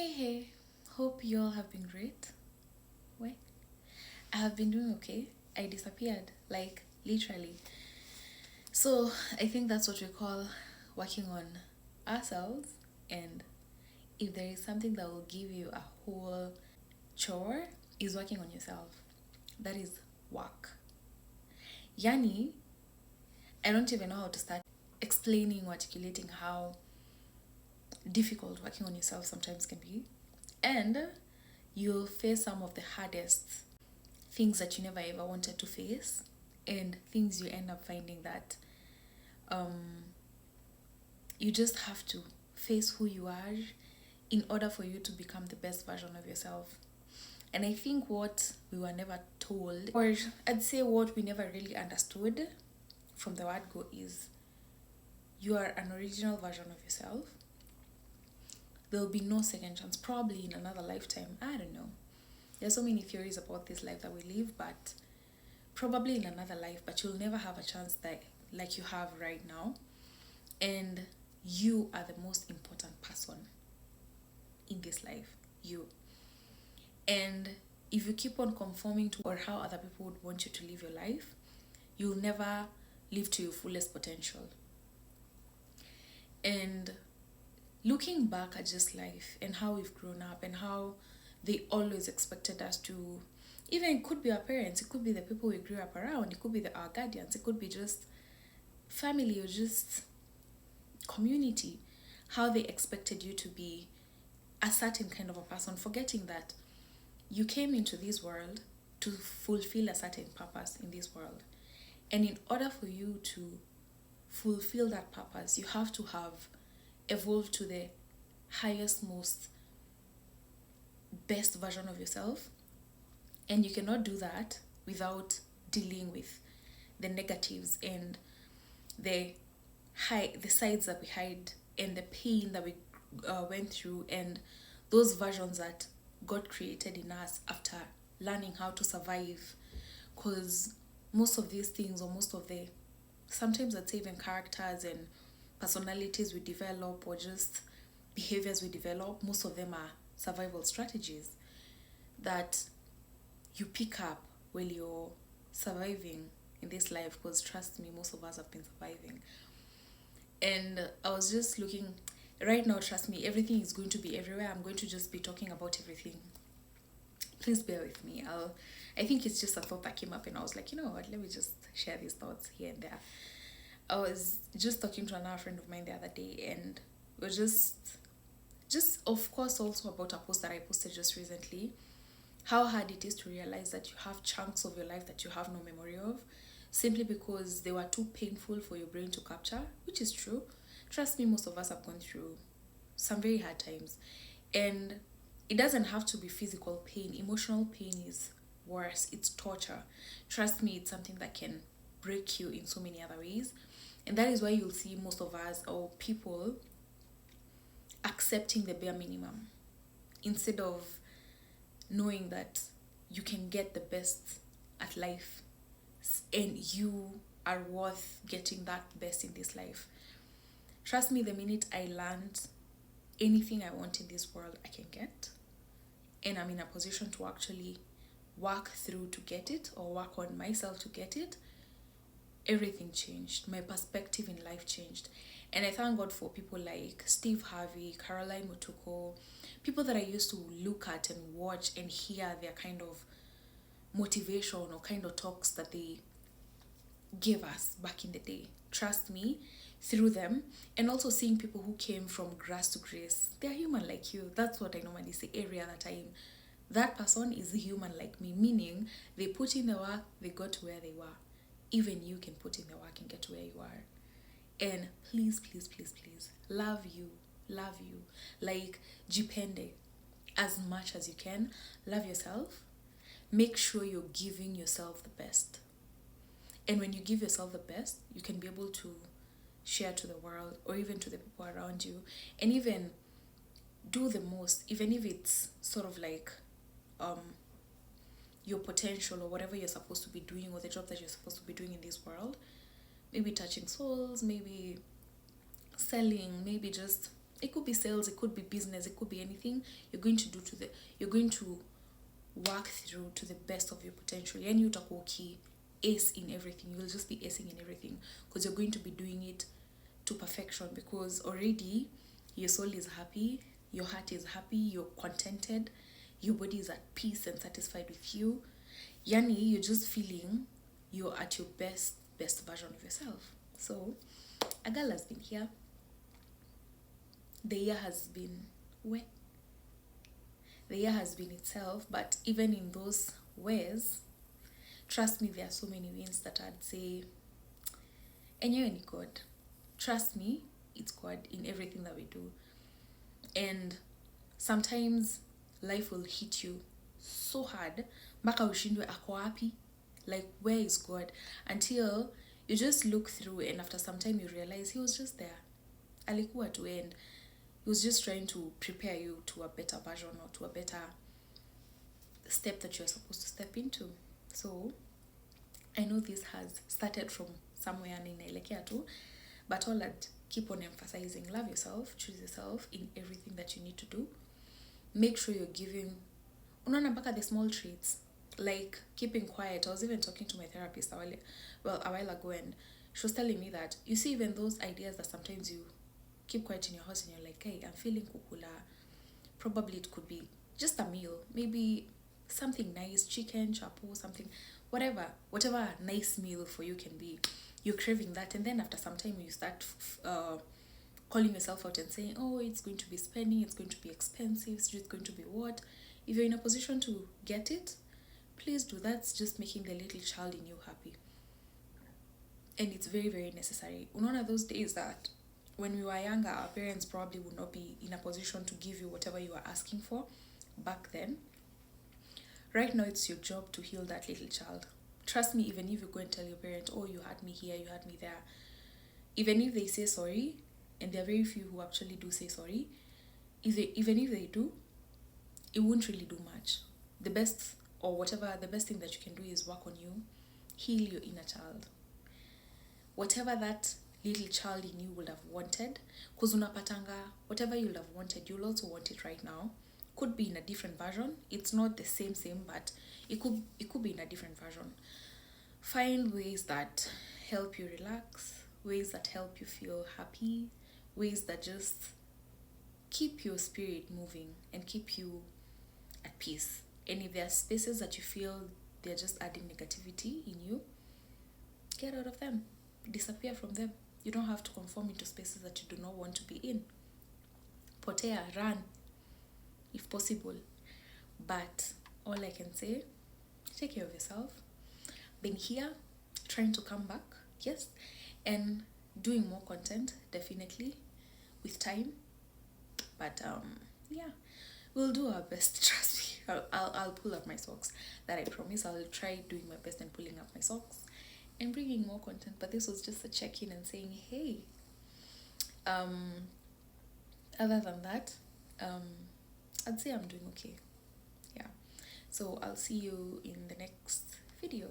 Hey, hope you all have been great. Wait, I have been doing okay. I disappeared, like literally. So, I think that's what we call working on ourselves. And if there is something that will give you a whole chore, is working on yourself. That is work. Yani, I don't even know how to start explaining or articulating how difficult working on yourself sometimes can be. And you'll face some of the hardest things that you never ever wanted to face, and things you end up finding that um, you just have to face who you are in order for you to become the best version of yourself. And I think what we were never told, or I'd say what we never really understood from the word go, is you are an original version of yourself. There'll be no second chance, probably in another lifetime. I don't know. There's so many theories about this life that we live, but probably in another life, but you'll never have a chance that like you have right now. And you are the most important person in this life. You. And if you keep on conforming to or how other people would want you to live your life, you'll never live to your fullest potential. And looking back at just life and how we've grown up and how they always expected us to, even it could be our parents, it could be the people we grew up around, it could be our guardians, it could be just family or just community, how they expected you to be a certain kind of a person, forgetting that you came into this world to fulfill a certain purpose in this world. And in order for you to fulfill that purpose, you have to have evolved to the highest, most best version of yourself. And you cannot do that without dealing with the negatives and the the sides that we hide and the pain that we went through, and those versions that God created in us after learning how to survive. Because most of these things, or most of the, sometimes I'd say even characters and personalities we develop, or just behaviors we develop, most of them are survival strategies that you pick up while you're surviving in this life. Because trust me, most of us have been surviving. And I was just looking right now, trust me, everything is going to be everywhere. I'm going to just be talking about everything. Please bear with me. I think it's just a thought that came up, and I was like, you know what, let me just share these thoughts here and there. I was just talking to another friend of mine the other day, and we're just of course also about a post that I posted just recently, how hard it is to realize that you have chunks of your life that you have no memory of, simply because they were too painful for your brain to capture, which is true. Trust me, most of us have gone through some very hard times. And it doesn't have to be physical pain. Emotional pain is worse. It's torture. Trust me, it's something that can break you in so many other ways. And that is why you'll see most of us, or people, accepting the bare minimum instead of knowing that you can get the best at life and you are worth getting that best in this life. Trust me, the minute I learned anything I want in this world, I can get, and I'm in a position to actually work through to get it, or work on myself to get it, everything changed. My perspective in life changed. And I thank God for people like Steve Harvey, Caroline Mutuko, people that I used to look at and watch and hear their kind of motivation or kind of talks that they gave us back in the day. Trust me, through them, and also seeing people who came from grass to grace. They're human like you. That's what I normally say area that I am. That person is human like me, meaning they put in the work, they got to where they were. Even you can put in the work and get to where you are. And please, please, please, please, love you. Love you. Like, jipende as much as you can. Love yourself. Make sure you're giving yourself the best. And when you give yourself the best, you can be able to share to the world, or even to the people around you, and even do the most, even if it's sort of like your potential, or whatever you're supposed to be doing, or the job that you're supposed to be doing in this world. Maybe touching souls, maybe selling, maybe just It could be sales, it could be business, it could be anything. You're going to you're going to work through to the best of your potential. And you talk okay, ace in everything. You'll just be acing in everything because you're going to be doing it to perfection, because already your soul is happy, your heart is happy, you're contented, your body is at peace and satisfied with you. Yani, you're just feeling you're at your best version of yourself. So a girl has been here. The year has been where? The year has been itself, but even in those ways, trust me, there are so many wins that I'd say, and you're any God. Trust me, it's God in everything that we do. And sometimes life will hit you so hard, mpaka ushindwe ako wapi, like where is God, until you just look through, and after some time you realize he was just there, alikuwa tu, and he was just trying to prepare you to a better version or to a better step that you're supposed to step into. So I know this has started from somewhere and inaelekea tu, but all I'd keep on emphasizing, love yourself, choose yourself in everything that you need to do. Make sure you're giving, unaona mpaka the small treats, like keeping quiet. I was even talking to my therapist a while ago, and she was telling me that, you see, even those ideas that sometimes you keep quiet in your house and you're like, hey, I'm feeling kukula, probably it could be just a meal, maybe something nice, chicken, chapo, something, whatever a nice meal for you can be. You're craving that, and then after some time you start calling yourself out and saying, oh, it's going to be spending, it's going to be expensive, it's going to be what. If you're in a position to get it, please do. That's just making the little child in you happy, and it's very, very necessary. Unaona those days that when we were younger, our parents probably would not be in a position to give you whatever you were asking for back then. Right now, it's your job to heal that little child. Trust me, even if you go and tell your parent, oh, you had me here, you had me there, even if they say sorry, and there are very few who actually do say sorry, even if they do, it won't really do much. The best thing that you can do is work on you, heal your inner child. Whatever that little child in you would have wanted, because unapatanga, whatever you would have wanted, you'll also want it right now. Could be in a different version. It's not the same, but it could be in a different version. Find ways that help you relax, ways that help you feel happy, ways that just keep your spirit moving and keep you at peace. And if there are spaces that you feel they're just adding negativity in you, get out of them. Disappear from them. You don't have to conform into spaces that you do not want to be in. Potea, run, if possible. But all I can say, take care of yourself. Been here, trying to come back, yes, and doing more content, definitely, with time. But yeah, we'll do our best. Trust me. I'll pull up my socks. That I promise. I'll try doing my best and pulling up my socks and bringing more content. But this was just a check-in and saying, hey. Other than that, I'd say I'm doing okay. Yeah. So I'll see you in the next video.